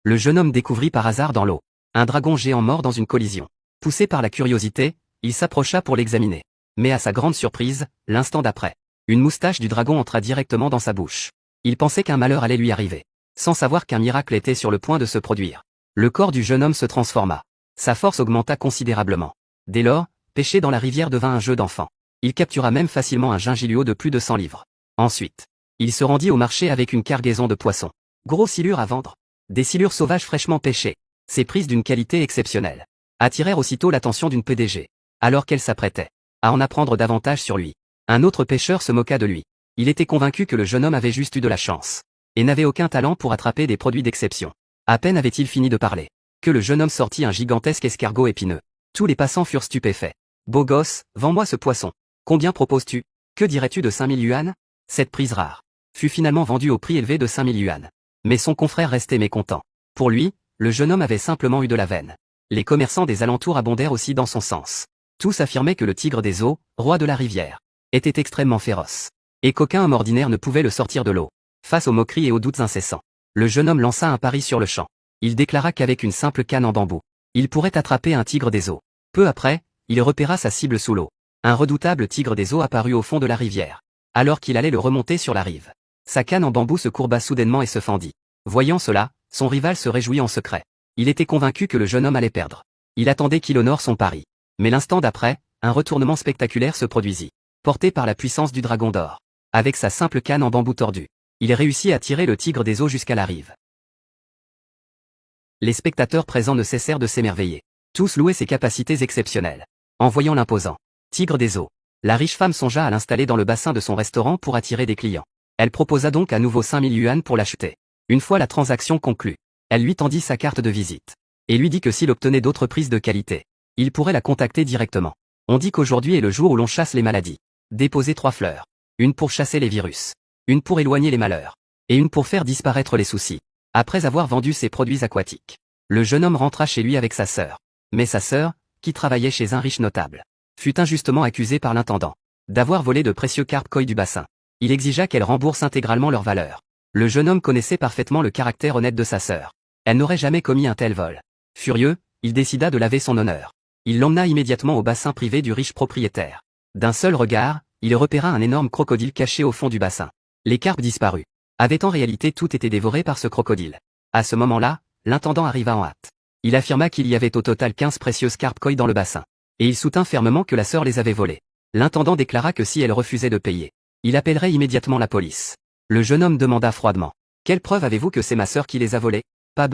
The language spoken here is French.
le jeune homme découvrit par hasard dans l'eau un dragon géant mort dans une collision. Poussé par la curiosité, il s'approcha pour l'examiner. Mais à sa grande surprise, l'instant d'après, une moustache du dragon entra directement dans sa bouche. Il pensait qu'un malheur allait lui arriver, sans savoir qu'un miracle était sur le point de se produire. Le corps du jeune homme se transforma. Sa force augmenta considérablement. Dès lors, pêcher dans la rivière devint un jeu d'enfant. Il captura même facilement un gingilio de plus de 100 livres. Ensuite, il se rendit au marché avec une cargaison de poissons. Gros silures à vendre. Des silures sauvages fraîchement pêchées. Ces prises d'une qualité exceptionnelle attirèrent aussitôt l'attention d'une PDG. Alors qu'elle s'apprêtait à en apprendre davantage sur lui, un autre pêcheur se moqua de lui. Il était convaincu que le jeune homme avait juste eu de la chance et n'avait aucun talent pour attraper des produits d'exception. À peine avait-il fini de parler que le jeune homme sortit un gigantesque escargot épineux. Tous les passants furent stupéfaits. Beau gosse, vends-moi ce poisson. Combien proposes-tu? Que dirais-tu de 5000 yuan? Cette prise rare fut finalement vendue au prix élevé de 5000 yuan. Mais son confrère restait mécontent. Pour lui, le jeune homme avait simplement eu de la veine. Les commerçants des alentours abondèrent aussi dans son sens. Tous affirmaient que le tigre des eaux, roi de la rivière, était extrêmement féroce, et qu'aucun homme ordinaire ne pouvait le sortir de l'eau. Face aux moqueries et aux doutes incessants, le jeune homme lança un pari sur le champ. Il déclara qu'avec une simple canne en bambou, il pourrait attraper un tigre des eaux. Peu après, il repéra sa cible sous l'eau. Un redoutable tigre des eaux apparut au fond de la rivière, alors qu'il allait le remonter sur la rive. Sa canne en bambou se courba soudainement et se fendit. Voyant cela, son rival se réjouit en secret. Il était convaincu que le jeune homme allait perdre. Il attendait qu'il honore son pari. Mais l'instant d'après, un retournement spectaculaire se produisit. Porté par la puissance du dragon d'or, avec sa simple canne en bambou tordu, il réussit à tirer le tigre des eaux jusqu'à la rive. Les spectateurs présents ne cessèrent de s'émerveiller. Tous louaient ses capacités exceptionnelles. En voyant l'imposant tigre des eaux, la riche femme songea à l'installer dans le bassin de son restaurant pour attirer des clients. Elle proposa donc à nouveau 5000 yuan pour l'acheter. Une fois la transaction conclue, elle lui tendit sa carte de visite et lui dit que s'il obtenait d'autres prises de qualité, il pourrait la contacter directement. On dit qu'aujourd'hui est le jour où l'on chasse les maladies. Déposez 3 fleurs. Une pour chasser les virus, une pour éloigner les malheurs, et une pour faire disparaître les soucis. Après avoir vendu ses produits aquatiques, le jeune homme rentra chez lui avec sa sœur. Mais sa sœur, qui travaillait chez un riche notable, fut injustement accusée par l'intendant d'avoir volé de précieux carpes koi du bassin. Il exigea qu'elle rembourse intégralement leur valeur. Le jeune homme connaissait parfaitement le caractère honnête de sa sœur. Elle n'aurait jamais commis un tel vol. Furieux, il décida de laver son honneur. Il l'emmena immédiatement au bassin privé du riche propriétaire. D'un seul regard, il repéra un énorme crocodile caché au fond du bassin. Les carpes disparues avaient en réalité tout été dévorées par ce crocodile. À ce moment-là, l'intendant arriva en hâte. Il affirma qu'il y avait au total 15 précieuses carpes koi dans le bassin. Et il soutint fermement que la sœur les avait volées. L'intendant déclara que si elle refusait de payer, il appellerait immédiatement la police. Le jeune homme demanda froidement: « Quelle preuve avez-vous que c'est ma sœur qui les a volées ?